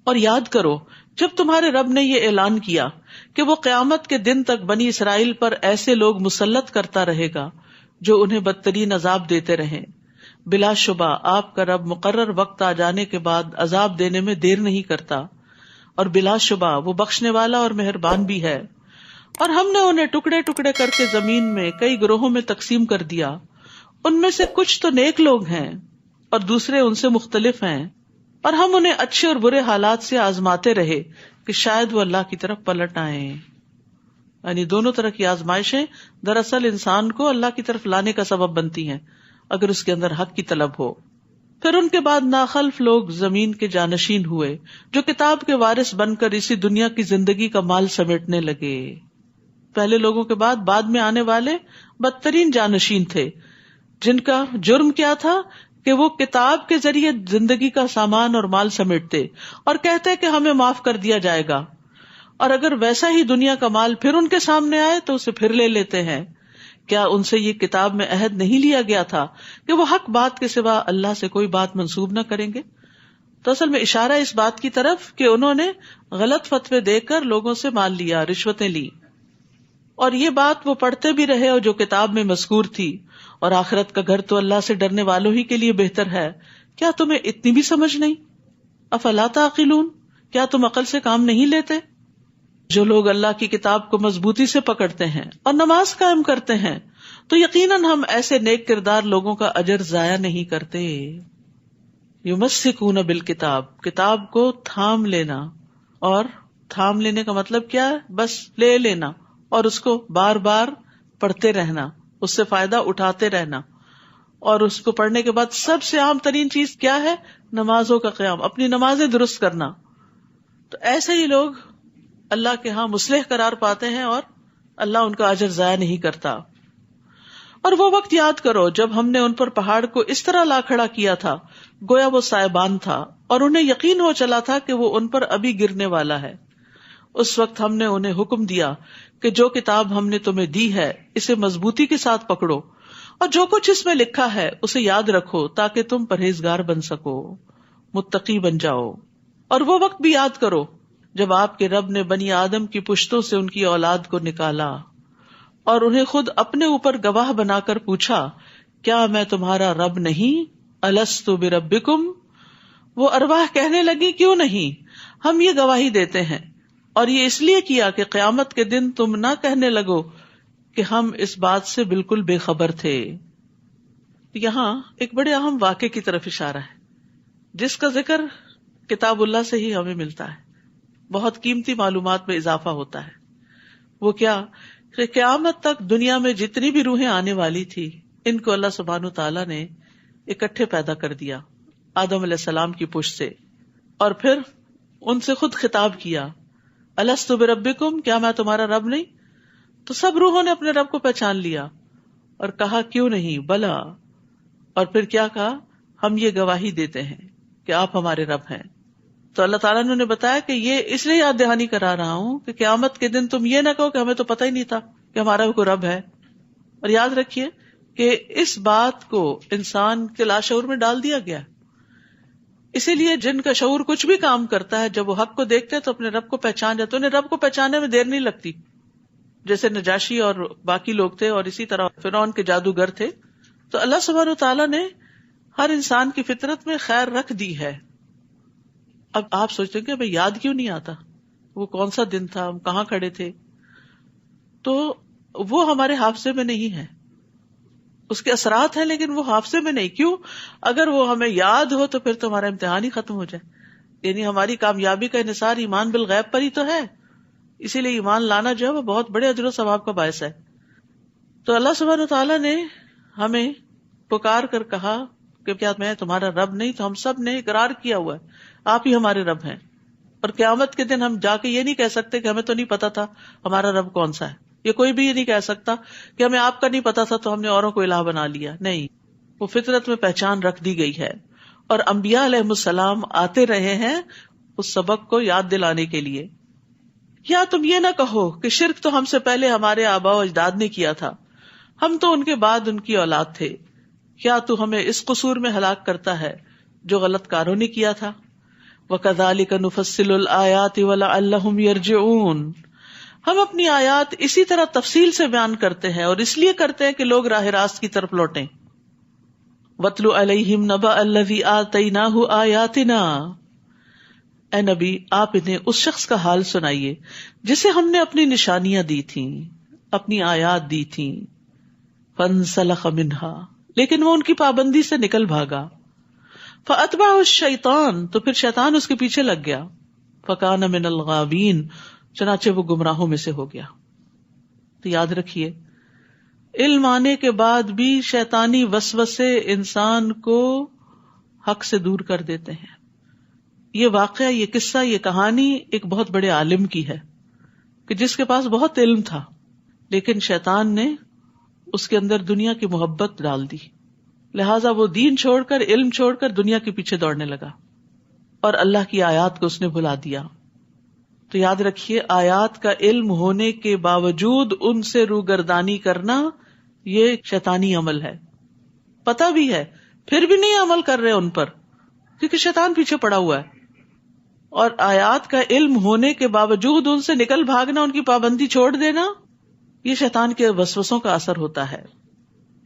اور یاد کرو جب تمہارے رب نے یہ اعلان کیا کہ وہ قیامت کے دن تک بنی اسرائیل پر ایسے لوگ مسلط کرتا رہے گا جو انہیں بدترین عذاب دیتے رہیں، بلا شبہ آپ کا رب مقرر وقت آ جانے کے بعد عذاب دینے میں دیر نہیں کرتا، اور بلا شبہ وہ بخشنے والا اور مہربان بھی ہے۔ اور ہم نے انہیں ٹکڑے ٹکڑے کر کے زمین میں کئی گروہوں میں تقسیم کر دیا، ان میں سے کچھ تو نیک لوگ ہیں اور دوسرے ان سے مختلف ہیں، اور ہم انہیں اچھے اور برے حالات سے آزماتے رہے کہ شاید وہ اللہ کی طرف پلٹ آئیں۔ یعنی دونوں طرح کی آزمائشیں دراصل انسان کو اللہ کی طرف لانے کا سبب بنتی ہیں اگر اس کے اندر حق کی طلب ہو۔ پھر ان کے بعد ناخلف لوگ زمین کے جانشین ہوئے جو کتاب کے وارث بن کر اسی دنیا کی زندگی کا مال سمیٹنے لگے۔ پہلے لوگوں کے بعد میں آنے والے بدترین جانشین تھے، جن کا جرم کیا تھا کہ وہ کتاب کے ذریعے زندگی کا سامان اور مال سمیٹتے اور کہتے کہ ہمیں معاف کر دیا جائے گا، اور اگر ویسا ہی دنیا کا مال پھر ان کے سامنے آئے تو اسے پھر لے لیتے ہیں۔ کیا ان سے یہ کتاب میں عہد نہیں لیا گیا تھا کہ وہ حق بات کے سوا اللہ سے کوئی بات منسوب نہ کریں گے؟ تو اصل میں اشارہ اس بات کی طرف کہ انہوں نے غلط فتوے دے کر لوگوں سے مال لیا، رشوتیں لی، اور یہ بات وہ پڑھتے بھی رہے اور جو کتاب میں مذکور تھی، اور آخرت کا گھر تو اللہ سے ڈرنے والوں ہی کے لیے بہتر ہے۔ کیا تمہیں اتنی بھی سمجھ نہیں؟ افلا تعقلون، کیا تم عقل سے کام نہیں لیتے؟ جو لوگ اللہ کی کتاب کو مضبوطی سے پکڑتے ہیں اور نماز قائم کرتے ہیں تو یقیناً ہم ایسے نیک کردار لوگوں کا اجر ضائع نہیں کرتے۔ یمسکون بالکتاب، کتاب کو تھام لینا، اور تھام لینے کا مطلب کیا ہے؟ بس لے لینا اور اس کو بار بار پڑھتے رہنا، اس سے فائدہ اٹھاتے رہنا، اور اس کو پڑھنے کے بعد سب سے عام ترین چیز کیا ہے؟ نمازوں کا قیام، اپنی نمازیں درست کرنا۔ تو ایسے ہی لوگ اللہ کے ہاں مصلح قرار پاتے ہیں اور اللہ ان کا اجر ضائع نہیں کرتا۔ اور وہ وقت یاد کرو جب ہم نے ان پر پہاڑ کو اس طرح لا کھڑا کیا تھا گویا وہ سائبان تھا، اور انہیں یقین ہو چلا تھا کہ وہ ان پر ابھی گرنے والا ہے۔ اس وقت ہم نے انہیں حکم دیا کہ جو کتاب ہم نے تمہیں دی ہے اسے مضبوطی کے ساتھ پکڑو، اور جو کچھ اس میں لکھا ہے اسے یاد رکھو تاکہ تم پرہیزگار بن سکو، متقی بن جاؤ۔ اور وہ وقت بھی یاد کرو جب آپ کے رب نے بنی آدم کی پشتوں سے ان کی اولاد کو نکالا اور انہیں خود اپنے اوپر گواہ بنا کر پوچھا، کیا میں تمہارا رب نہیں؟ الست بربکم، وہ ارواح کہنے لگی کیوں نہیں، ہم یہ گواہی دیتے ہیں، اور یہ اس لیے کیا کہ قیامت کے دن تم نہ کہنے لگو کہ ہم اس بات سے بالکل بے خبر تھے۔ یہاں ایک بڑے اہم واقعے کی طرف اشارہ ہے جس کا ذکر کتاب اللہ سے ہی ہمیں ملتا ہے، بہت قیمتی معلومات میں اضافہ ہوتا ہے۔ وہ کیا کہ قیامت تک دنیا میں جتنی بھی روحیں آنے والی تھی ان کو اللہ سبحانہ تعالیٰ نے اکٹھے پیدا کر دیا آدم علیہ السلام کی پشت سے، اور پھر ان سے خود خطاب کیا، الست بربکم، کیا میں تمہارا رب نہیں؟ تو سب روحوں نے اپنے رب کو پہچان لیا اور کہا کیوں نہیں، بلا، اور پھر کیا کہا؟ ہم یہ گواہی دیتے ہیں کہ آپ ہمارے رب ہیں۔ تو اللہ تعالیٰ نے انہیں بتایا کہ یہ اس لیے یاد دہانی کرا رہا ہوں کہ قیامت کے دن تم یہ نہ کہو کہ ہمیں تو پتہ ہی نہیں تھا کہ ہمارا کوئی رب ہے۔ اور یاد رکھیے کہ اس بات کو انسان کے لاشعور میں ڈال دیا گیا، اسی لیے جن کا شعور کچھ بھی کام کرتا ہے جب وہ حق کو دیکھتے ہیں تو اپنے رب کو پہچان جاتے، انہیں رب کو پہچاننے میں دیر نہیں لگتی، جیسے نجاشی اور باقی لوگ تھے، اور اسی طرح فرعون کے جادوگر تھے۔ تو اللہ سبحانہ وتعالیٰ نے ہر انسان کی فطرت میں خیر رکھ دی ہے۔ اب آپ سوچتے ہیں کہ ہمیں یاد کیوں نہیں آتا وہ کون سا دن تھا، ہم کہاں کھڑے تھے؟ تو وہ ہمارے حافظے میں نہیں ہے، اس کے اثرات ہیں لیکن وہ حافظے میں نہیں۔ کیوں؟ اگر وہ ہمیں یاد ہو تو پھر تو ہمارا امتحان ہی ختم ہو جائے۔ یعنی ہماری کامیابی کا انحصار ایمان بالغیب پر ہی تو ہے، اسی لیے ایمان لانا جو ہے وہ بہت بڑے اجر و ثواب کا باعث ہے۔ تو اللہ سبحانہ تعالیٰ نے ہمیں پکار کر کہا کہ کیا میں تمہارا رب نہیں؟ تو ہم سب نے اقرار کیا ہوا ہے آپ ہی ہمارے رب ہیں، اور قیامت کے دن ہم جا کے یہ نہیں کہہ سکتے کہ ہمیں تو نہیں پتا تھا ہمارا رب کون سا ہے۔ یہ کوئی بھی یہ نہیں کہہ سکتا کہ ہمیں آپ کا نہیں پتا تھا تو ہم نے اوروں کو الہ بنا لیا، نہیں، وہ فطرت میں پہچان رکھ دی گئی ہے، اور انبیاء علیہ السلام آتے رہے ہیں اس سبق کو یاد دلانے کے لیے۔ یا تم یہ نہ کہو کہ شرک تو ہم سے پہلے ہمارے آباء و اجداد نے کیا تھا، ہم تو ان کے بعد ان کی اولاد تھے، کیا تو ہمیں اس قصور میں ہلاک کرتا ہے جو غلط کاروں نے کیا تھا؟ وَكَذَلِكَ نُفَصِّلُ الْآيَاتِ وَلَعَلَّهُمْ يَرْجِعُونَ. ہم اپنی آیات اسی طرح تفصیل سے بیان کرتے ہیں اور اس لیے کرتے ہیں کہ لوگ راہ راست کی طرف لوٹیں. وَاتْلُ عَلَيْهِمْ نَبَأَ الَّذِي آتَيْنَاهُ آيَاتِنَا. اے نبی آپ انہیں اس شخص کا حال سنائیے جسے ہم نے اپنی نشانیاں دی تھیں، اپنی آیات دی تھیں. فَانْسَلَخَ مِنْهَا، لیکن وہ ان کی پابندی سے نکل بھاگا. فَأَتْبَعَهُ الشَّيْطَانُ، تو پھر شیطان اس کے پیچھے لگ گیا. فَكَانَ مِنَ الْغَاوِينَ، چنانچہ وہ گمراہوں میں سے ہو گیا. تو یاد رکھیے علم آنے کے بعد بھی شیطانی وسوسے انسان کو حق سے دور کر دیتے ہیں. یہ واقعہ، یہ قصہ، یہ کہانی ایک بہت بڑے عالم کی ہے کہ جس کے پاس بہت علم تھا، لیکن شیطان نے اس کے اندر دنیا کی محبت ڈال دی. لہٰذا وہ دین چھوڑ کر، علم چھوڑ کر دنیا کے پیچھے دوڑنے لگا اور اللہ کی آیات کو اس نے بھلا دیا. تو یاد رکھیے آیات کا علم ہونے کے باوجود ان سے روگردانی کرنا یہ شیطانی عمل ہے. پتہ بھی ہے پھر بھی نہیں عمل کر رہے ان پر، کیونکہ شیطان پیچھے پڑا ہوا ہے. اور آیات کا علم ہونے کے باوجود ان سے نکل بھاگنا، ان کی پابندی چھوڑ دینا، یہ شیطان کے وسوسوں کا اثر ہوتا ہے.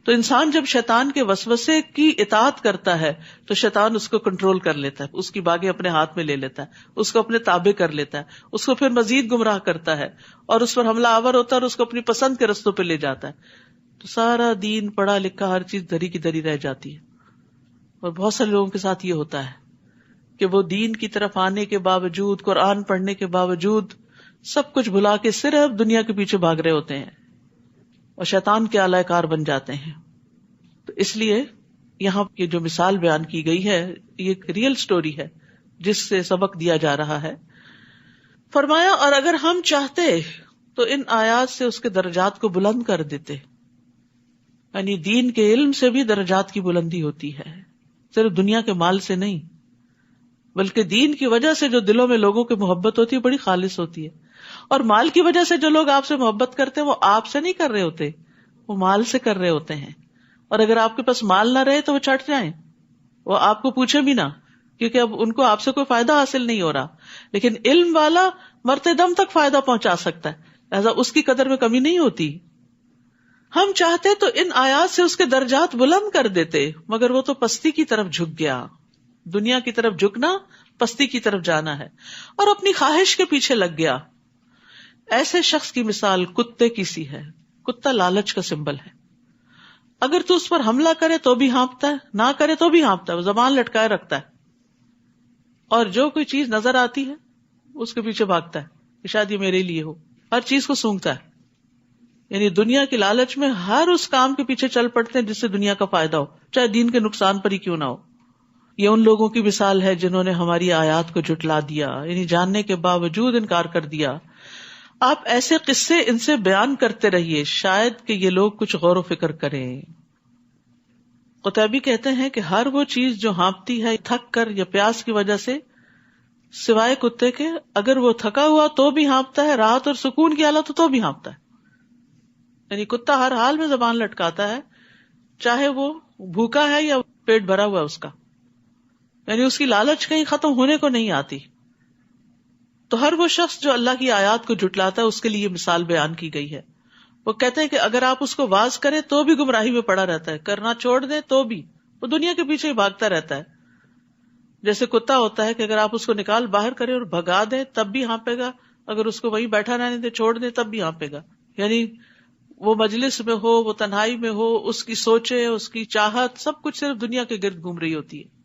تو انسان جب شیطان کے وسوسے کی اطاعت کرتا ہے تو شیطان اس کو کنٹرول کر لیتا ہے، اس کی باغیں اپنے ہاتھ میں لے لیتا ہے، اس کو اپنے تابع کر لیتا ہے، اس کو پھر مزید گمراہ کرتا ہے اور اس پر حملہ آور ہوتا ہے اور اس کو اپنی پسند کے رستوں پہ لے جاتا ہے. تو سارا دین، پڑھا لکھا ہر چیز دھری کی دھری رہ جاتی ہے. اور بہت سارے لوگوں کے ساتھ یہ ہوتا ہے کہ وہ دین کی طرف آنے کے باوجود، قرآن پڑھنے کے باوجود سب کچھ بھلا کے صرف دنیا کے پیچھے بھاگ رہے ہوتے ہیں اور شیطان کے آلہ کار بن جاتے ہیں. تو اس لیے یہاں کی جو مثال بیان کی گئی ہے یہ ایک ریئل سٹوری ہے جس سے سبق دیا جا رہا ہے. فرمایا اور اگر ہم چاہتے تو ان آیات سے اس کے درجات کو بلند کر دیتے. یعنی دین کے علم سے بھی درجات کی بلندی ہوتی ہے، صرف دنیا کے مال سے نہیں، بلکہ دین کی وجہ سے جو دلوں میں لوگوں کی محبت ہوتی ہے بڑی خالص ہوتی ہے. اور مال کی وجہ سے جو لوگ آپ سے محبت کرتے ہیں وہ آپ سے نہیں کر رہے ہوتے، وہ مال سے کر رہے ہوتے ہیں. اور اگر آپ کے پاس مال نہ رہے تو وہ چھٹ جائیں، وہ آپ کو پوچھے بھی نہ، کیونکہ اب ان کو آپ سے کوئی فائدہ حاصل نہیں ہو رہا. لیکن علم والا مرتے دم تک فائدہ پہنچا سکتا ہے، لہذا اس کی قدر میں کمی نہیں ہوتی. ہم چاہتے تو ان آیات سے اس کے درجات بلند کر دیتے، مگر وہ تو پستی کی طرف جھک گیا. دنیا کی طرف جھکنا پستی کی طرف جانا ہے اور اپنی خواہش کے پیچھے لگ گیا. ایسے شخص کی مثال کتے کی سی ہے. کتا لالچ کا سمبل ہے. اگر تو اس پر حملہ کرے تو بھی ہانپتا ہے، نہ کرے تو بھی ہانپتا ہے، وہ زبان لٹکائے رکھتا ہے اور جو کوئی چیز نظر آتی ہے اس کے پیچھے بھاگتا ہے کہ شاید یہ میرے لیے ہو. ہر چیز کو سونگتا ہے. یعنی دنیا کی لالچ میں ہر اس کام کے پیچھے چل پڑتے ہیں جس سے دنیا کا فائدہ ہو، چاہے دین کے نقصان پر ہی کیوں نہ ہو. یہ ان لوگوں کی مثال ہے جنہوں نے ہماری آیات کو جھٹلا دیا، یعنی جاننے کے باوجود انکار کر دیا. آپ ایسے قصے ان سے بیان کرتے رہیے، شاید کہ یہ لوگ کچھ غور و فکر کریں. قطبی کہتے ہیں کہ ہر وہ چیز جو ہانپتی ہے تھک کر یا پیاس کی وجہ سے، سوائے کتے کے، اگر وہ تھکا ہوا تو بھی ہانپتا ہے، راحت اور سکون کی حالت تو بھی ہانپتا ہے. یعنی کتا ہر حال میں زبان لٹکاتا ہے، چاہے وہ بھوکا ہے یا پیٹ بھرا ہوا ہے اس کا. یعنی اس کی لالچ کہیں ختم ہونے کو نہیں آتی. تو ہر وہ شخص جو اللہ کی آیات کو جھٹلاتا ہے اس کے لیے یہ مثال بیان کی گئی ہے. وہ کہتے ہیں کہ اگر آپ اس کو واز کریں تو بھی گمراہی میں پڑا رہتا ہے، کرنا چھوڑ دیں تو بھی وہ دنیا کے پیچھے ہی بھاگتا رہتا ہے. جیسے کتا ہوتا ہے کہ اگر آپ اس کو نکال باہر کریں اور بھگا دیں تب بھی ہانپے گا، اگر اس کو وہیں بیٹھا رہنے دیں چھوڑ دیں تب بھی ہانپے گا. یعنی وہ مجلس میں ہو، وہ تنہائی میں ہو، اس کی سوچیں، اس کی چاہت سب کچھ صرف دنیا کے گرد گھوم رہی ہوتی ہے.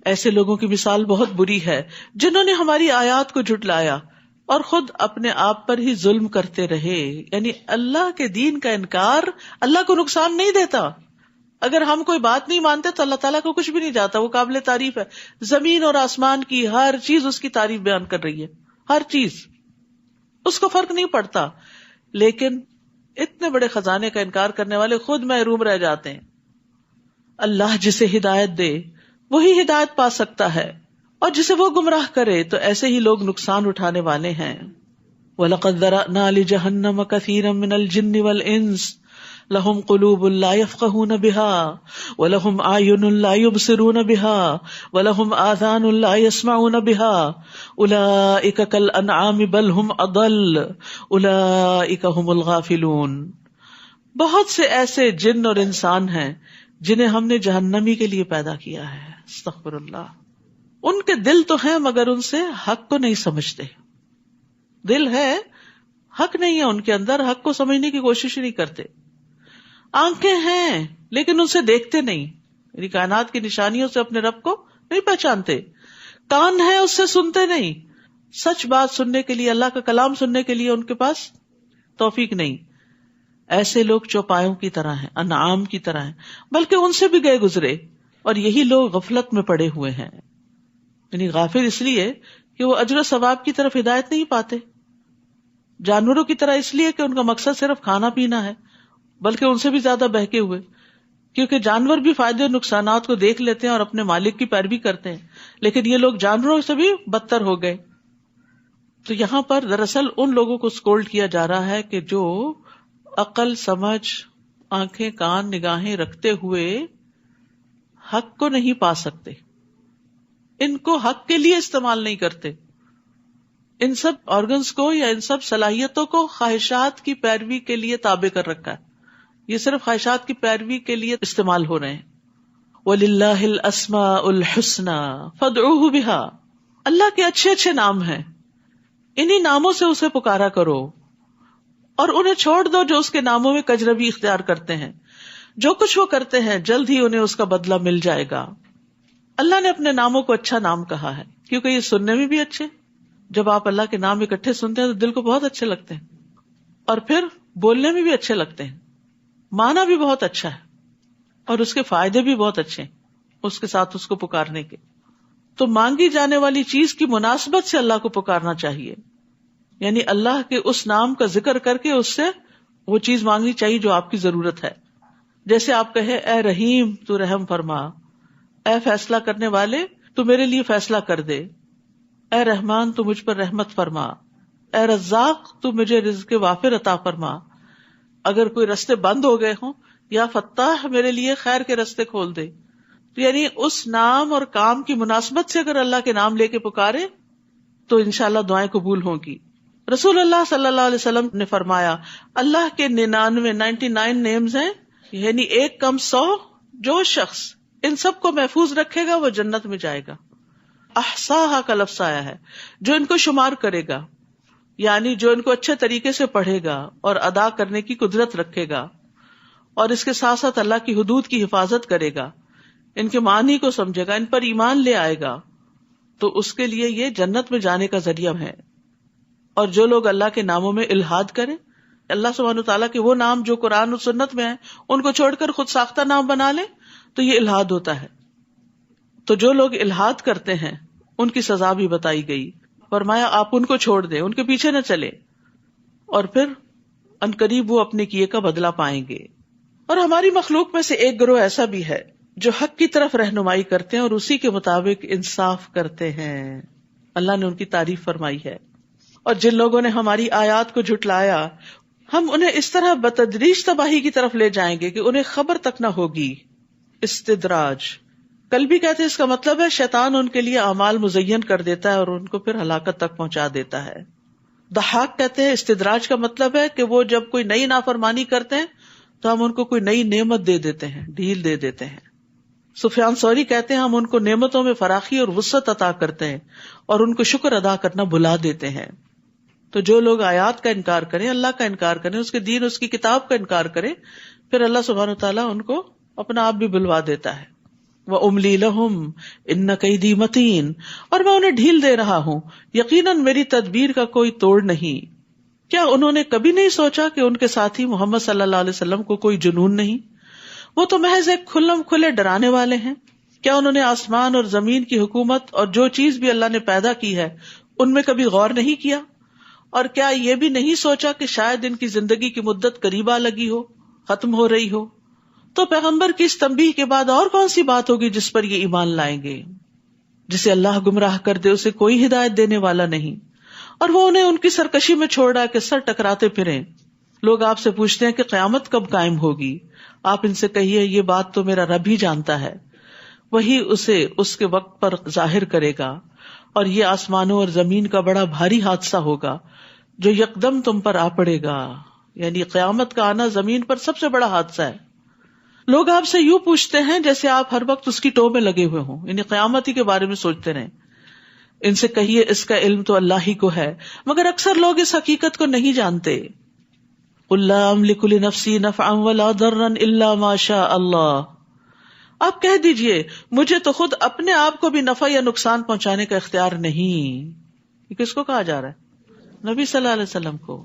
ایسے لوگوں کی مثال بہت بری ہے جنہوں نے ہماری آیات کو جھٹلایا اور خود اپنے آپ پر ہی ظلم کرتے رہے. یعنی اللہ کے دین کا انکار اللہ کو نقصان نہیں دیتا. اگر ہم کوئی بات نہیں مانتے تو اللہ تعالیٰ کو کچھ بھی نہیں جاتا، وہ قابل تعریف ہے. زمین اور آسمان کی ہر چیز اس کی تعریف بیان کر رہی ہے، ہر چیز، اس کو فرق نہیں پڑتا. لیکن اتنے بڑے خزانے کا انکار کرنے والے خود محروم رہ جاتے ہیں. اللہ جسے ہدایت دے وہی ہدایت پا سکتا ہے، اور جسے وہ گمراہ کرے تو ایسے ہی لوگ نقصان اٹھانے والے ہیں. وَلَقَدْ ذَرَأْنَا لِجَهَنَّمَ كَثِيرًا مِنَ الْجِنِّ وَالْإِنسِ. لہم قلوب لا یفقہون بہا ولہم اعین لا یبصرون بہا ولہم آذان لا یسمعون بہا اولئک کالانعام بل ہم اضل اولئک ہم الغافلون. بہت سے ایسے جن اور انسان ہیں جنہیں ہم نے جہنمی کے لیے پیدا کیا ہے. استغفر اللہ. ان کے دل تو ہیں مگر ان سے حق کو نہیں سمجھتے. دل ہے، حق نہیں ہے ان کے اندر، حق کو سمجھنے کی کوشش نہیں کرتے. آنکھیں ہیں لیکن ان سے دیکھتے نہیں، یعنی کائنات کی نشانیوں سے اپنے رب کو نہیں پہچانتے. کان ہے، اس سے سنتے نہیں، سچ بات سننے کے لیے، اللہ کا کلام سننے کے لیے ان کے پاس توفیق نہیں. ایسے لوگ چوپایوں کی طرح ہیں، انعام کی طرح ہیں، بلکہ ان سے بھی گئے گزرے. اور یہی لوگ غفلت میں پڑے ہوئے ہیں، یعنی غافل اس لیے کہ وہ اجر و ثواب کی طرف ہدایت نہیں پاتے. جانوروں کی طرح اس لیے کہ ان کا مقصد صرف کھانا پینا ہے، بلکہ ان سے بھی زیادہ بہکے ہوئے، کیونکہ جانور بھی فائدے اور نقصانات کو دیکھ لیتے ہیں اور اپنے مالک کی پیروی کرتے ہیں، لیکن یہ لوگ جانوروں سے بھی بدتر ہو گئے. تو یہاں پر دراصل ان لوگوں کو سکولڈ کیا جا رہا ہے کہ جو عقل، سمجھ، آنکھیں، کان، نگاہیں رکھتے ہوئے حق کو نہیں پا سکتے، ان کو حق کے لیے استعمال نہیں کرتے. ان سب آرگنز کو یا ان سب صلاحیتوں کو خواہشات کی پیروی کے لیے تابع کر رکھا ہے. یہ صرف خواہشات کی پیروی کے لیے استعمال ہو رہے ہیں. وَلِلَّهِ الْأَسْمَاءُ الْحُسْنَى فَادْعُوهُ بِهَا. اللہ کے اچھے اچھے نام ہیں، انہی ناموں سے اسے پکارا کرو اور انہیں چھوڑ دو جو اس کے ناموں میں کجروی اختیار کرتے ہیں. جو کچھ وہ کرتے ہیں جلد ہی انہیں اس کا بدلہ مل جائے گا. اللہ نے اپنے ناموں کو اچھا نام کہا ہے کیونکہ یہ سننے میں بھی اچھے. جب آپ اللہ کے نام اکٹھے سنتے ہیں تو دل کو بہت اچھے لگتے ہیں، اور پھر بولنے میں بھی اچھے لگتے ہیں. معنی بھی بہت اچھا ہے اور اس کے فائدے بھی بہت اچھے ہیں اس کے ساتھ اس کو پکارنے کے. تو مانگی جانے والی چیز کی مناسبت سے اللہ کو پکارنا چاہیے، یعنی اللہ کے اس نام کا ذکر کر کے اس سے وہ چیز مانگنی چاہیے جو آپ کی ضرورت ہے. جیسے آپ کہے اے رحیم تو رحم فرما، اے فیصلہ کرنے والے تو میرے لیے فیصلہ کر دے، اے رحمان تو مجھ پر رحمت فرما، اے رزاق تو مجھے رزق وافر عطا فرما. اگر کوئی رستے بند ہو گئے ہوں، یا فتاح میرے لیے خیر کے رستے کھول دے. تو یعنی اس نام اور کام کی مناسبت سے اگر اللہ کے نام لے کے پکارے تو انشاءاللہ دعائیں قبول ہوں گی. رسول اللہ صلی اللہ علیہ وسلم نے فرمایا اللہ کے 99 نیمز ہیں، یعنی ایک کم 100. جو شخص ان سب کو محفوظ رکھے گا وہ جنت میں جائے گا. احصاها کا لفظ آیا ہے، جو ان کو شمار کرے گا، یعنی جو ان کو اچھے طریقے سے پڑھے گا اور ادا کرنے کی قدرت رکھے گا، اور اس کے ساتھ ساتھ اللہ کی حدود کی حفاظت کرے گا، ان کے معنی کو سمجھے گا، ان پر ایمان لے آئے گا، تو اس کے لیے یہ جنت میں جانے کا ذریعہ ہے. اور جو لوگ اللہ کے ناموں میں الحاد کریں، اللہ سبحانہ وتعالیٰ کے وہ نام جو قرآن و سنت میں ہیں ان کو چھوڑ کر خود ساختہ نام بنا لیں تو یہ الحاد ہوتا ہے. تو جو لوگ الحاد کرتے ہیں ان کی سزا بھی بتائی گئی. فرمایا آپ ان کو چھوڑ دیں، ان کے پیچھے نہ چلے، اور پھر عنقریب وہ اپنے کیے کا بدلہ پائیں گے. اور ہماری مخلوق میں سے ایک گروہ ایسا بھی ہے جو حق کی طرف رہنمائی کرتے ہیں اور اسی کے مطابق انصاف کرتے ہیں. اللہ نے ان کی تعریف فرمائی ہے. اور جن لوگوں نے ہماری آیات کو جھٹلایا ہم انہیں اس طرح بتدریج تباہی کی طرف لے جائیں گے کہ انہیں خبر تک نہ ہوگی. استدراج کل بھی کہتے ہیں، اس کا مطلب ہے شیطان ان کے لیے اعمال مزین کر دیتا ہے اور ان کو پھر ہلاکت تک پہنچا دیتا ہے. ضحاک کہتے ہیں استدراج کا مطلب ہے کہ وہ جب کوئی نئی نافرمانی کرتے ہیں تو ہم ان کو کوئی نئی نعمت دے دیتے ہیں، ڈھیل دے دیتے ہیں. سفیان ثوری کہتے ہیں ہم ان کو نعمتوں میں فراخی اور وسعت عطا کرتے ہیں اور ان کو شکر ادا کرنا بھلا دیتے ہیں. تو جو لوگ آیات کا انکار کریں، اللہ کا انکار کریں، اس کے دین، اس کی کتاب کا انکار کریں، پھر اللہ سبحانہ وتعالیٰ ان کو اپنا آپ بھی بلوا دیتا ہے. وَأُمْلِي لَهُمْ إِنَّ كَيْدِي مَتِينٌ، اور میں انہیں ڈھیل دے رہا ہوں، یقیناً میری تدبیر کا کوئی توڑ نہیں. کیا انہوں نے کبھی نہیں سوچا کہ ان کے ساتھی محمد صلی اللہ علیہ وسلم کو کوئی جنون نہیں؟ وہ تو محض ایک کھلم کھلے ڈرانے والے ہیں. کیا انہوں نے آسمان اور زمین کی حکومت اور جو چیز بھی اللہ نے پیدا کی ہے ان میں کبھی غور نہیں کیا؟ اور کیا یہ بھی نہیں سوچا کہ شاید ان کی زندگی کی مدت قریب آ لگی ہو، ختم ہو رہی ہو؟ تو پیغمبر کی اس تنبیہ کے بعد اور کون سی بات ہوگی جس پر یہ ایمان لائیں گے؟ جسے اللہ گمراہ کر دے اسے کوئی ہدایت دینے والا نہیں، اور وہ انہیں ان کی سرکشی میں چھوڑا کہ سر ٹکراتے پھریں. لوگ آپ سے پوچھتے ہیں کہ قیامت کب قائم ہوگی، آپ ان سے کہیے یہ بات تو میرا رب ہی جانتا ہے، وہی اسے اس کے وقت پر ظاہر کرے گا، اور یہ آسمانوں اور زمین کا بڑا بھاری حادثہ ہوگا جو یکدم تم پر آ پڑے گا. یعنی قیامت کا آنا زمین پر سب سے بڑا حادثہ ہے. لوگ آپ سے یوں پوچھتے ہیں جیسے آپ ہر وقت اس کی ٹو میں لگے ہوئے ہوں، یعنی قیامت ہی کے بارے میں سوچتے رہیں. ان سے کہیے اس کا علم تو اللہ ہی کو ہے، مگر اکثر لوگ اس حقیقت کو نہیں جانتے. قُل لَا أَمْلِكُ لِنَفْسِي نَفْعًا وَلَا ضَرًّا إِلَّا مَا شَاءَ اللَّهُ، آپ کہہ دیجئے مجھے تو خود اپنے آپ کو بھی نفع یا نقصان پہنچانے کا اختیار نہیں. یہ کس کو کہا جا رہا ہے؟ نبی صلی اللہ علیہ وسلم کو.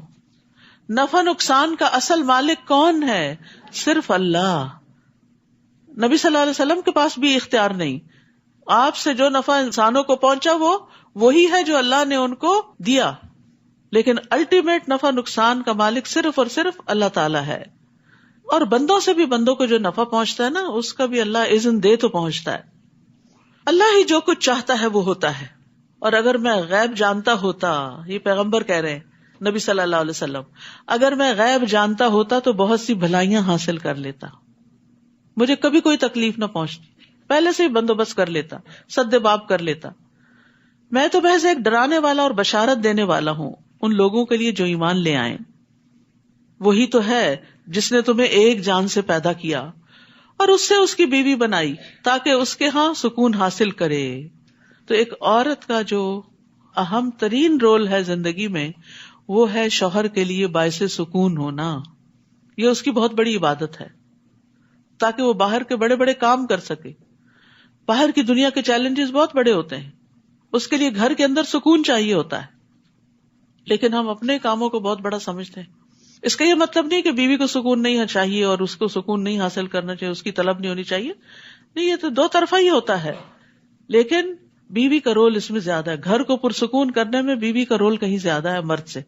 نفع نقصان کا اصل مالک کون ہے؟ صرف اللہ. نبی صلی اللہ علیہ وسلم کے پاس بھی اختیار نہیں. آپ سے جو نفع انسانوں کو پہنچا وہ وہی ہے جو اللہ نے ان کو دیا، لیکن الٹیمیٹ نفع نقصان کا مالک صرف اور صرف اللہ تعالیٰ ہے. اور بندوں سے بھی بندوں کو جو نفع پہنچتا ہے نا، اس کا بھی اللہ اذن دے تو پہنچتا ہے. اللہ ہی جو کچھ چاہتا ہے وہ ہوتا ہے. اور اگر میں غیب جانتا ہوتا، یہ پیغمبر کہہ رہے ہیں نبی صلی اللہ علیہ وسلم، اگر میں غیب جانتا ہوتا تو بہت سی بھلائیاں حاصل کر لیتا، مجھے کبھی کوئی تکلیف نہ پہنچتی، پہلے سے ہی بندوبست کر لیتا، سد باب کر لیتا. میں تو محض ایک ڈرانے والا اور بشارت دینے والا ہوں ان لوگوں کے لیے جو ایمان لے آئیں. وہی تو ہے جس نے تمہیں ایک جان سے پیدا کیا اور اس سے اس کی بیوی بنائی تاکہ اس کے ہاں سکون حاصل کرے. تو ایک عورت کا جو اہم ترین رول ہے زندگی میں وہ ہے شوہر کے لیے باعث سکون ہونا. یہ اس کی بہت بڑی عبادت ہے تاکہ وہ باہر کے بڑے بڑے کام کر سکے. باہر کی دنیا کے چیلنجز بہت بڑے ہوتے ہیں، اس کے لیے گھر کے اندر سکون چاہیے ہوتا ہے، لیکن ہم اپنے کاموں کو بہت بڑا سمجھتے ہیں. اس کا یہ مطلب نہیں کہ بیوی کو سکون نہیں چاہیے اور اس کو سکون نہیں حاصل کرنا چاہیے، اس کی طلب نہیں ہونی چاہیے. نہیں، یہ تو دو طرفہ ہی ہوتا ہے، لیکن بیوی کا رول اس میں زیادہ ہے. گھر کو پرسکون کرنے میں بیوی کا رول کہیں زیادہ ہے مرد سے.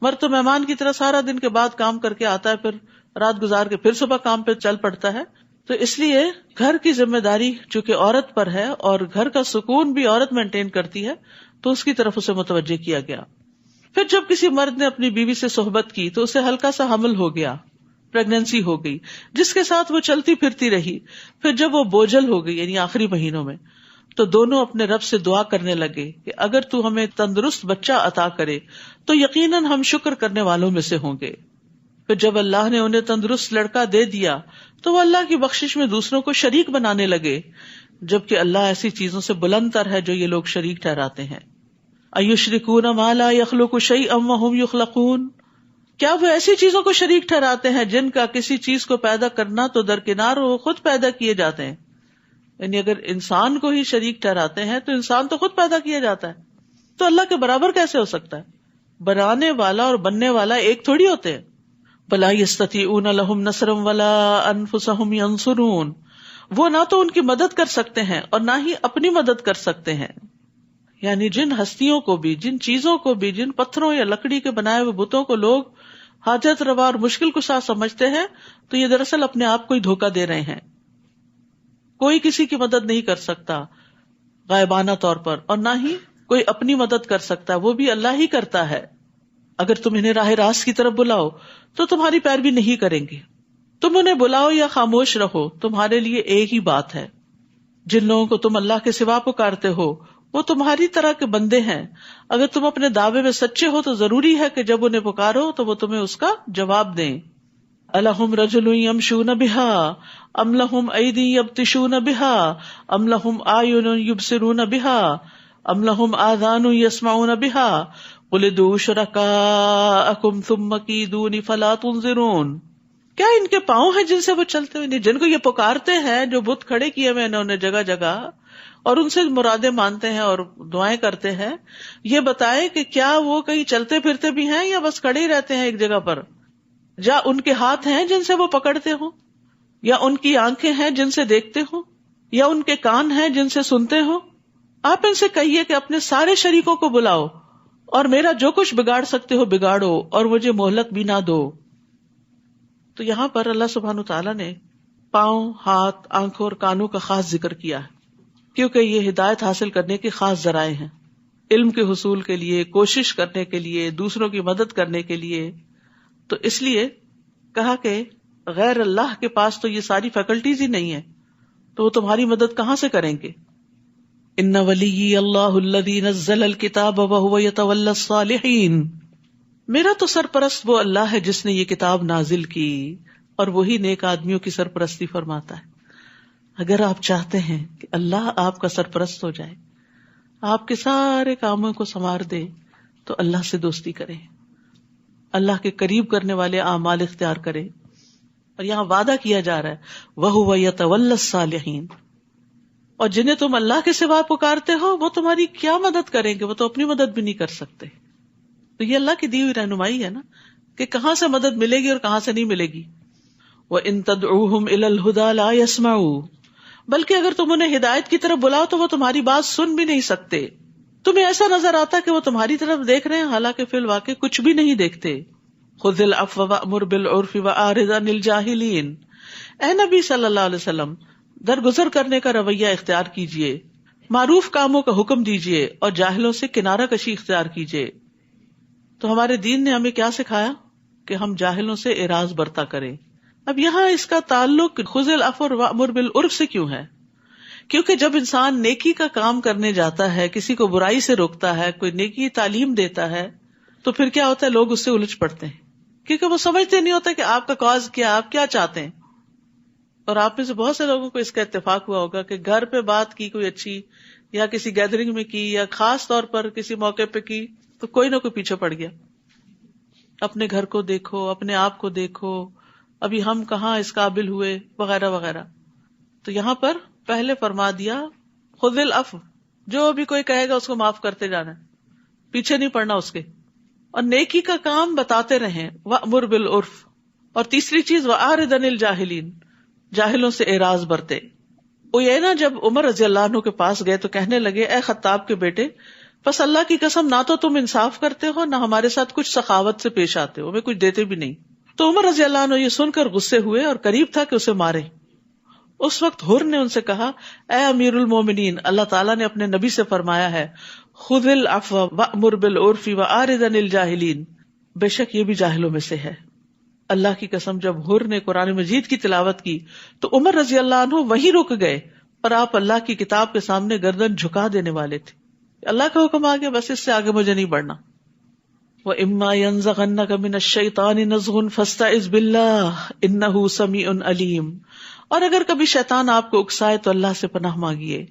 مرد تو مہمان کی طرح سارا دن کے بعد کام کر کے آتا ہے، پھر رات گزار کے پھر صبح کام پہ چل پڑتا ہے. تو اس لیے گھر کی ذمہ داری چونکہ عورت پر ہے اور گھر کا سکون بھی عورت مینٹین کرتی ہے، تو اس کی طرف اسے متوجہ کیا گیا. پھر جب کسی مرد نے اپنی بیوی سے صحبت کی تو اسے ہلکا سا حمل ہو گیا، پریگننسی ہو گئی، جس کے ساتھ وہ چلتی پھرتی رہی. پھر جب وہ بوجھل ہو گئی یعنی آخری مہینوں میں، تو دونوں اپنے رب سے دعا کرنے لگے کہ اگر تو ہمیں تندرست بچہ عطا کرے تو یقیناً ہم شکر کرنے والوں میں سے ہوں گے. پھر جب اللہ نے انہیں تندرست لڑکا دے دیا تو وہ اللہ کی بخشش میں دوسروں کو شریک بنانے لگے، جبکہ اللہ ایسی چیزوں سے بلند تر ہے جو یہ لوگ شریک ٹھہراتے ہیں. ایشرکون ما لا یخلق شیئا وہم یخلقون، کیا وہ ایسی چیزوں کو شریک ٹھہراتے ہیں جن کا کسی چیز کو پیدا کرنا تو درکنار وہ خود پیدا کیے جاتے ہیں. یعنی اگر انسان کو ہی شریک ٹھہراتے ہیں تو انسان تو خود پیدا کیا جاتا ہے، تو اللہ کے برابر کیسے ہو سکتا ہے؟ بنانے والا اور بننے والا ایک تھوڑی ہوتے ہیں. بلا یستطیعون لہم نصرا ولا انفسہم ینصرون، وہ نہ تو ان کی مدد کر سکتے ہیں اور نہ ہی اپنی مدد کر سکتے ہیں. یعنی جن ہستیوں کو بھی، جن چیزوں کو بھی، جن پتھروں یا لکڑی کے بنائے ہوئے بتوں کو لوگ حاجت روا اور مشکل کشا سمجھتے ہیں، تو یہ دراصل اپنے آپ کو ہی دھوکہ دے رہے ہیں. کوئی کسی کی مدد نہیں کر سکتا غائبانہ طور پر، اور نہ ہی کوئی اپنی مدد کر سکتا، وہ بھی اللہ ہی کرتا ہے. اگر تم انہیں راہ راست کی طرف بلاؤ تو تمہاری پیروی نہیں کریں گے. تم انہیں بلاؤ یا خاموش رہو، تمہارے لیے ایک ہی بات ہے. جن لوگوں کو تم اللہ کے سوا پکارتے ہو وہ تمہاری طرح کے بندے ہیں. اگر تم اپنے دعوے میں سچے ہو تو ضروری ہے کہ جب انہیں پکارو تو وہ تمہیں اس کا جواب دیں. الہم رجل یمشون بہا ام لہم ایدی یبطشون بہا ام لہم اعین یبصرون بہا ام لہم آذان یسمعون بہا قل ادعوا شرکاءکم ثم کیدون فلا تنظرون. کیا ان کے پاؤں ہیں جن سے وہ چلتے ہوئے، جن کو یہ پکارتے ہیں، جو بت کھڑے کیے ہوئے انہوں نے جگہ جگہ اور ان سے مرادیں مانتے ہیں اور دعائیں کرتے ہیں، یہ بتائے کہ کیا وہ کہیں چلتے پھرتے بھی ہیں یا بس کھڑے ہی رہتے ہیں ایک جگہ پر؟ یا ان کے ہاتھ ہیں جن سے وہ پکڑتے ہوں، یا ان کی آنکھیں ہیں جن سے دیکھتے ہوں، یا ان کے کان ہیں جن سے سنتے ہوں؟ آپ ان سے کہیے کہ اپنے سارے شریکوں کو بلاؤ اور میرا جو کچھ بگاڑ سکتے ہو بگاڑو اور مجھے مہلت بھی نہ دو. تو یہاں پر اللہ سبحانہ تعالیٰ نے پاؤں، ہاتھ، آنکھوں اور کانوں کا خاص ذکر کیا ہے، کیونکہ یہ ہدایت حاصل کرنے کے خاص ذرائع ہیں، علم کے حصول کے لیے، کوشش کرنے کے لیے، دوسروں کی مدد کرنے کے لیے. تو اس لیے کہا کہ غیر اللہ کے پاس تو یہ ساری فیکلٹیز ہی نہیں ہے، تو وہ تمہاری مدد کہاں سے کریں گے؟ ان ولی اللہ الذی نزل الکتاب وہو یتولی الصالحین، میرا تو سرپرست وہ اللہ ہے جس نے یہ کتاب نازل کی اور وہی نیک آدمیوں کی سرپرستی فرماتا ہے۔ اگر آپ چاہتے ہیں کہ اللہ آپ کا سرپرست ہو جائے، آپ کے سارے کاموں کو سنوار دے، تو اللہ سے دوستی کریں، اللہ کے قریب کرنے والے اعمال اختیار کریں۔ اور یہاں وعدہ کیا جا رہا ہے وَهُوَ يَتَوَلَّى الصَّالِحِينَ، اور جنہیں تم اللہ کے سوا پکارتے ہو وہ تمہاری کیا مدد کریں گے؟ وہ تو اپنی مدد بھی نہیں کر سکتے۔ تو یہ اللہ کی دی ہوئی رہنمائی ہے نا کہ کہاں سے مدد ملے گی اور کہاں سے نہیں ملے گی۔ وَإِن تَدْعُوهُمْ إِلَى الْهُدَى لَا يَسْمَعُوا، بلکہ اگر تم انہیں ہدایت کی طرف بلاؤ تو وہ تمہاری بات سن بھی نہیں سکتے۔ تمہیں ایسا نظر آتا کہ وہ تمہاری طرف دیکھ رہے ہیں، حالانکہ فی الواقع کچھ بھی نہیں دیکھتے۔ خذ العفو وأمر بالعرف وأعرض عن الجاہلین، اے نبی صلی اللہ علیہ وسلم درگزر کرنے کا رویہ اختیار کیجئے، معروف کاموں کا حکم دیجئے اور جاہلوں سے کنارہ کشی اختیار کیجئے۔ تو ہمارے دین نے ہمیں کیا سکھایا کہ ہم جاہلوں سے اعراض برتا کریں۔ اب یہاں اس کا تعلق خذ العفو وأمر بالعرف سے کیوں ہے؟ کیونکہ جب انسان نیکی کا کام کرنے جاتا ہے، کسی کو برائی سے روکتا ہے، کوئی نیکی تعلیم دیتا ہے، تو پھر کیا ہوتا ہے؟ لوگ اس سے الجھ پڑتے ہیں، کیونکہ وہ سمجھتے نہیں ہوتا کہ آپ کا کاز کیا، آپ کیا چاہتے ہیں۔ اور آپ میں سے بہت سے لوگوں کو اس کا اتفاق ہوا ہوگا کہ گھر پہ بات کی کوئی اچھی، یا کسی گیدرنگ میں کی، یا خاص طور پر کسی موقع پہ کی، تو کوئی نہ کوئی پیچھے پڑ گیا۔ اپنے گھر کو دیکھو، اپنے آپ کو دیکھو، ابھی ہم کہاں اس قابل ہوئے، وغیرہ وغیرہ۔ تو یہاں پر پہلے فرما دیا خذ العفو، جو بھی کوئی کہے گا اس کو معاف کرتے جانا ہے، پیچھے نہیں پڑنا اس کے، اور نیکی کا کام بتاتے رہیں، وأمر بالعرف، اور تیسری چیز وأعرض عن الجاہلین، جاہلوں سے اعراض برتے۔ وہ یہ نا جب عمر رضی اللہ عنہ کے پاس گئے تو کہنے لگے اے خطاب کے بیٹے، بس اللہ کی قسم نہ تو تم انصاف کرتے ہو، نہ ہمارے ساتھ کچھ سخاوت سے پیش آتے ہو، ہمیں کچھ دیتے بھی نہیں۔ تو عمر رضی اللہ عنہ یہ سن کر غصے ہوئے اور قریب تھا کہ اسے مارے۔ اس وقت حر نے ان سے کہا اے امیر المومنین، اللہ تعالیٰ نے اپنے نبی سے فرمایا ہے خذ العفو وأمر بالعرف وأعرض عن الجاہلین، بے شک یہ بھی جاہلوں میں سے ہے۔ اللہ کی قسم جب حر نے قرآن مجید کی تلاوت کی تو عمر رضی اللہ عنہ وہیں رک گئے، اور آپ اللہ کی کتاب کے سامنے گردن جھکا دینے والے تھے۔ اللہ کا حکم آ گیا، بس اس سے آگے مجھے نہیں بڑھنا۔ وَإِمَّا يَنزَغَنَّكَ مِنَ الشَّيْطَانِ نَزْغٌ فَاسْتَعِذْ بِاللَّهِ إِنَّهُ سَمِيعٌ عَلِيمٌ، اور اگر کبھی شیطان آپ کو اکسائے تو اللہ سے پناہ مانگیے،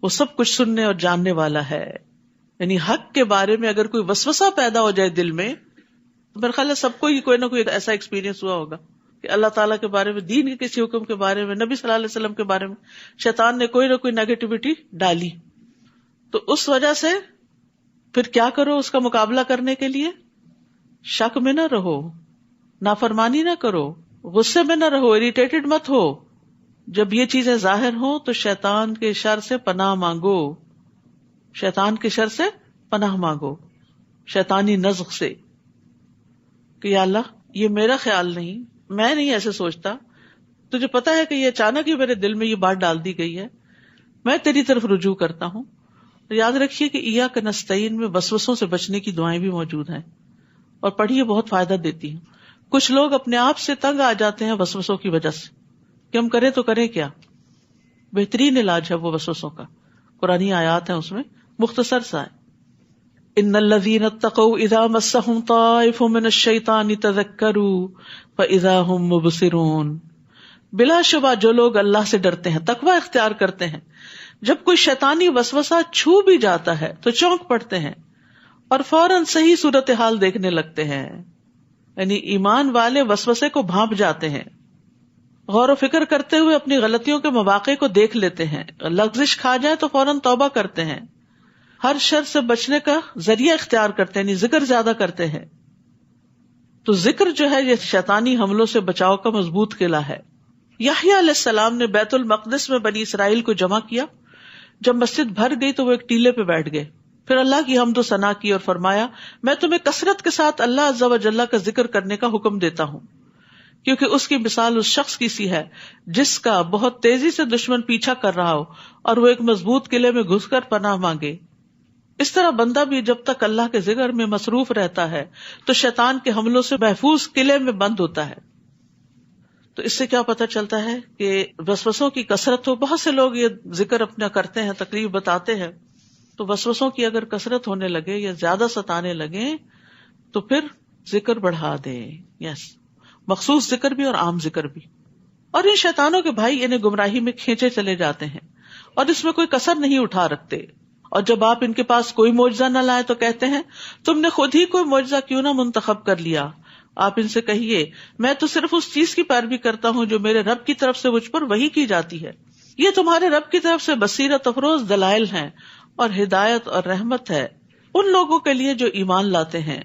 وہ سب کچھ سننے اور جاننے والا ہے۔ یعنی حق کے بارے میں اگر کوئی وسوسہ پیدا ہو جائے دل میں، تو میرے خیال ہے سب کو ہی کوئی نہ کوئی ایسا ایکسپیرینس ہوا ہوگا کہ اللہ تعالیٰ کے بارے میں، دین کے کسی حکم کے بارے میں، نبی صلی اللہ علیہ وسلم کے بارے میں شیطان نے کوئی نہ کوئی نیگیٹیوٹی ڈالی، تو اس وجہ سے پھر کیا کرو اس کا مقابلہ کرنے کے لیے؟ شک میں نہ رہو، نافرمانی نہ کرو، غصے میں نہ رہو، اریٹیٹڈ مت ہو۔ جب یہ چیزیں ظاہر ہوں تو شیطان کے شر سے پناہ مانگو، شیطان کے شر سے پناہ مانگو، شیطانی نزغ سے، کہ یا اللہ یہ میرا خیال نہیں، میں نہیں ایسے سوچتا، تجھے پتا ہے کہ یہ اچانک ہی میرے دل میں یہ بات ڈال دی گئی ہے، میں تیری طرف رجوع کرتا ہوں۔ تو یاد رکھیے کہ ایاک نستعین میں وسوسوں سے بچنے کی دعائیں بھی موجود ہیں، اور پڑھیے بہت فائدہ دیتی ہیں۔ کچھ لوگ اپنے آپ سے تنگ آ جاتے ہیں وسوسوں کی وجہ سے کہ ہم کریں تو کریں کیا۔ بہترین علاج ہے وہ وسوسوں کا، قرآنی آیات ہیں اس میں، مختصر سا ہے۔ ان الذین اتقوا اذا مسهم طائف من الشیطان تذکروا فاذا هم مبصرون، بلا شبہ جو لوگ اللہ سے ڈرتے ہیں، تقوی اختیار کرتے ہیں، جب کوئی شیطانی وسوسہ چھو بھی جاتا ہے تو چونک پڑتے ہیں اور فوراً صحیح صورتحال دیکھنے لگتے ہیں۔ یعنی ایمان والے وسوسے کو بھانپ جاتے ہیں، غور و فکر کرتے ہوئے اپنی غلطیوں کے مواقع کو دیکھ لیتے ہیں، لغزش کھا جائے تو فوراً توبہ کرتے ہیں، ہر شر سے بچنے کا ذریعہ اختیار کرتے ہیں، یعنی ذکر زیادہ کرتے ہیں۔ تو ذکر جو ہے یہ شیطانی حملوں سے بچاؤ کا مضبوط قلعہ ہے۔ یحییٰ علیہ السلام نے بیت المقدس میں بنی اسرائیل کو جمع کیا، جب مسجد بھر گئی تو وہ ایک ٹیلے پہ بیٹھ گئے، پھر اللہ کی حمد و ثنا کی اور فرمایا میں تمہیں کثرت کے ساتھ اللہ عز و جل کا ذکر کرنے کا حکم دیتا ہوں، کیونکہ اس کی مثال اس شخص کی سی ہے جس کا بہت تیزی سے دشمن پیچھا کر رہا ہو اور وہ ایک مضبوط قلعے میں گھس کر پناہ مانگے۔ اس طرح بندہ بھی جب تک اللہ کے ذکر میں مصروف رہتا ہے تو شیطان کے حملوں سے محفوظ قلعے میں بند ہوتا ہے. تو اس سے کیا پتہ چلتا ہے کہ وسوسوں کی کثرت ہو. بہت سے لوگ یہ ذکر اپنا کرتے ہیں، تقریب بتاتے ہیں، تو وسوسوں کی اگر کثرت ہونے لگے یا زیادہ ستانے لگے تو پھر ذکر بڑھا دیں. مخصوص ذکر بھی اور عام ذکر بھی. اور ان شیطانوں کے بھائی انہیں گمراہی میں کھینچے چلے جاتے ہیں اور اس میں کوئی کسر نہیں اٹھا رکھتے. اور جب آپ ان کے پاس کوئی معجزہ نہ لائے تو کہتے ہیں تم نے خود ہی کوئی معجزہ کیوں نہ منتخب کر لیا. آپ ان سے کہیے میں تو صرف اس چیز کی پیروی کرتا ہوں جو میرے رب کی طرف سے مجھ پر وحی کی جاتی ہے. یہ تمہارے رب کی طرف سے بصیرت افروز دلائل ہیں اور ہدایت اور رحمت ہے ان لوگوں کے لیے جو ایمان لاتے ہیں.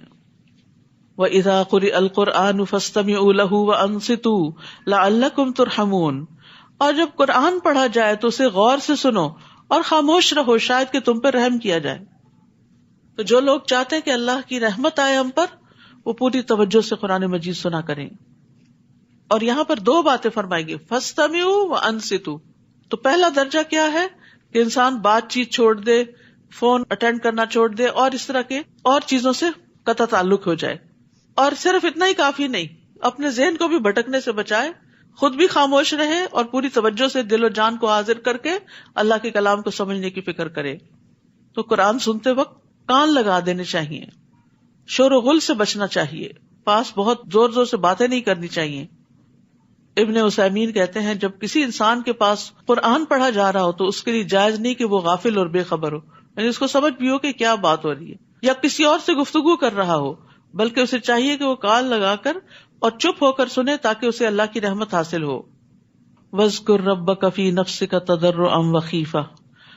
وَإِذَا قُرِئَ الْقُرْآنُ فَاسْتَمِعُوا لَهُ وَأَنصِتُوا لَعَلَّكُمْ تُرْحَمُونَ. اور جب قرآن پڑھا جائے تو اسے غور سے سنو اور خاموش رہو شاید کہ تم پر رحم کیا جائے. تو جو لوگ چاہتے ہیں کہ اللہ کی رحمت آئے ہم پر، وہ پوری توجہ سے قرآن مجید سنا کریں. اور یہاں پر دو باتیں فرمائی گئی، فَاسْتَمِعُوا وَأَنصِتُوا. تو پہلا درجہ کیا ہے کہ انسان بات چیت چھوڑ دے، فون اٹینڈ کرنا چھوڑ دے اور اس طرح کے اور چیزوں سے قطع تعلق ہو جائے. اور صرف اتنا ہی کافی نہیں، اپنے ذہن کو بھی بھٹکنے سے بچائے، خود بھی خاموش رہے اور پوری توجہ سے دل و جان کو حاضر کر کے اللہ کے کلام کو سمجھنے کی فکر کرے. تو قرآن سنتے وقت کان لگا دینے چاہیے، شور و غل سے بچنا چاہیے، پاس بہت زور زور سے باتیں نہیں کرنی چاہیے. ابن عثیمین کہتے ہیں جب کسی انسان کے پاس قرآن پڑھا جا رہا ہو تو اس کے لیے جائز نہیں کہ وہ غافل اور بے خبر ہو، یعنی اس کو سمجھ بھی ہو کہ کیا بات ہو رہی ہے، یا کسی اور سے گفتگو کر رہا ہو، بلکہ اسے چاہیے کہ وہ کان لگا کر اور چپ ہو کر سنے تاکہ اسے اللہ کی رحمت حاصل ہو. وَاذْكُر رَبَّكَ فِي نَفْسِكَ تَضَرُّعًا وَخِيفَةً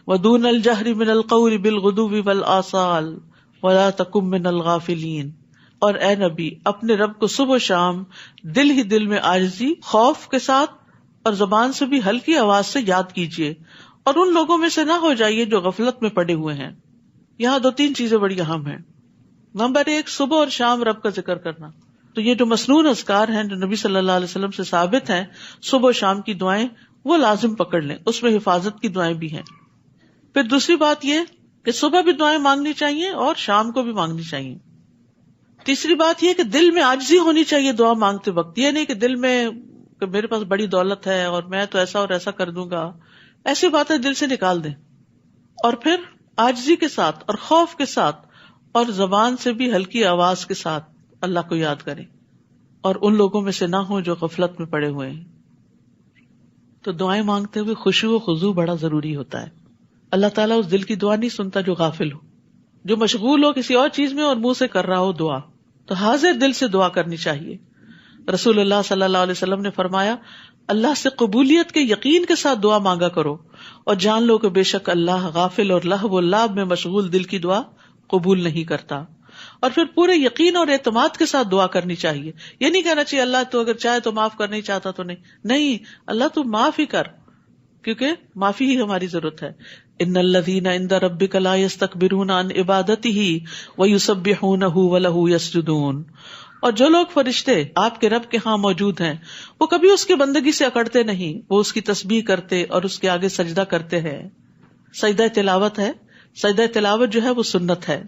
وَدُونَ الْجَهْرِ مِنَ الْقَوْلِ بِالْغُدُوِّ وَالْآصَالِ وَلَا تَكُن مِّنَ الْغَافِلِينَ. اور اے نبی اپنے رب کو صبح و شام دل ہی دل میں عاجزی، خوف کے ساتھ اور زبان سے بھی ہلکی آواز سے یاد کیجیے، اور ان لوگوں میں سے نہ ہو جائیے جو غفلت میں پڑے ہوئے ہیں. یہاں دو تین چیزیں بڑی اہم ہیں. نمبر 1، صبح اور شام رب کا ذکر کرنا. تو یہ جو مسنون اذکار ہیں جو نبی صلی اللہ علیہ وسلم سے ثابت ہیں، صبح و شام کی دعائیں وہ لازم پکڑ لیں، اس میں حفاظت کی دعائیں بھی ہیں. پھر دوسری بات یہ کہ صبح بھی دعائیں مانگنی چاہیے اور شام کو بھی مانگنی چاہیے. تیسری بات یہ کہ دل میں عاجزی ہونی چاہیے دعا مانگتے وقت. یہ نہیں کہ دل میں کہ میرے پاس بڑی دولت ہے اور میں تو ایسا اور ایسا کر دوں گا، ایسی باتیں دل سے نکال دیں. اور پھر عاجزی کے ساتھ اور خوف کے ساتھ اور زبان سے بھی ہلکی آواز کے ساتھ اللہ کو یاد کریں، اور ان لوگوں میں سے نہ ہوں جو غفلت میں پڑے ہوئے ہیں. تو دعائیں مانگتے ہوئے خشوع و خضوع بڑا ضروری ہوتا ہے. اللہ تعالیٰ اس دل کی دعا نہیں سنتا جو غافل ہو، جو مشغول ہو کسی اور چیز میں اور منہ سے کر رہا ہو دعا. تو حاضر دل سے دعا کرنی چاہیے. رسول اللہ صلی اللہ علیہ وسلم نے فرمایا اللہ سے قبولیت کے یقین کے ساتھ دعا مانگا کرو اور جان لو کہ بے شک اللہ غافل اور لہو و لعب میں مشغول دل کی دعا قبول نہیں کرتا. اور پھر پورے یقین اور اعتماد کے ساتھ دعا کرنی چاہیے. یہ نہیں کہنا چاہیے اللہ تو اگر چاہے تو معاف کر، نہیں چاہتا تو نہیں، اللہ تو معاف ہی کر، کیونکہ معافی ہی ہماری ضرورت ہے. ان الذین عند ربک لا یستکبرون عن عبادتہ ویسبحونہ ولہ یسجدون. اور جو لوگ فرشتے آپ کے رب کے ہاں موجود ہیں وہ کبھی اس کی بندگی سے اکڑتے نہیں، وہ اس کی تسبیح کرتے اور اس کے آگے سجدہ کرتے ہیں. سجدہ تلاوت ہے، سجدہ تلاوت جو ہے وہ سنت ہے.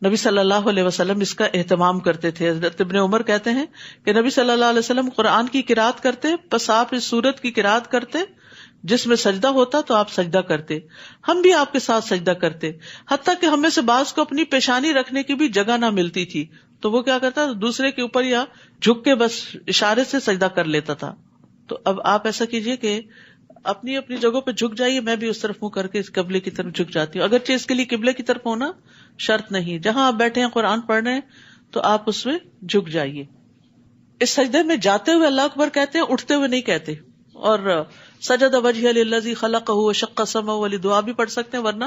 نبی صلی اللہ علیہ وسلم اس کا اہتمام کرتے تھے. حضرت ابن عمر کہتے ہیں کہ نبی صلی اللہ علیہ وسلم قرآن کی قرات کرتے، بس آپ اس سورت کی قرات کرتے جس میں سجدہ ہوتا تو آپ سجدہ کرتے، ہم بھی آپ کے ساتھ سجدہ کرتے، حتیٰ کہ ہم میں سے بعض کو اپنی پیشانی رکھنے کی بھی جگہ نہ ملتی تھی تو وہ کیا کرتا دوسرے کے اوپر یا جھک کے بس اشارے سے سجدہ کر لیتا تھا. تو اب آپ ایسا کیجئے کہ اپنی اپنی جگہوں پہ جھک جائیے. میں بھی اس طرف منہ کر کے اس قبلے کی طرف جھک جاتی ہوں، اگرچہ اس کے لیے قبلے کی طرف ہونا شرط نہیں. جہاں آپ بیٹھے ہیں قرآن پڑھ رہے ہیں تو آپ اس میں جھک جائیے. اس سجدے میں جاتے ہوئے اللہ اکبر کہتے ہیں، اٹھتے ہوئے نہیں کہتے. اور سجد وجہ للذی خلقہ وشق سمعہ والی دعا بھی پڑھ سکتے ہیں، ورنہ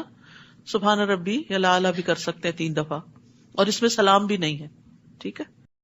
سبحان ربی الاعلی بھی کر سکتے ہیں 3 دفعہ. اور اس میں سلام بھی نہیں ہے. ٹھیک ہے.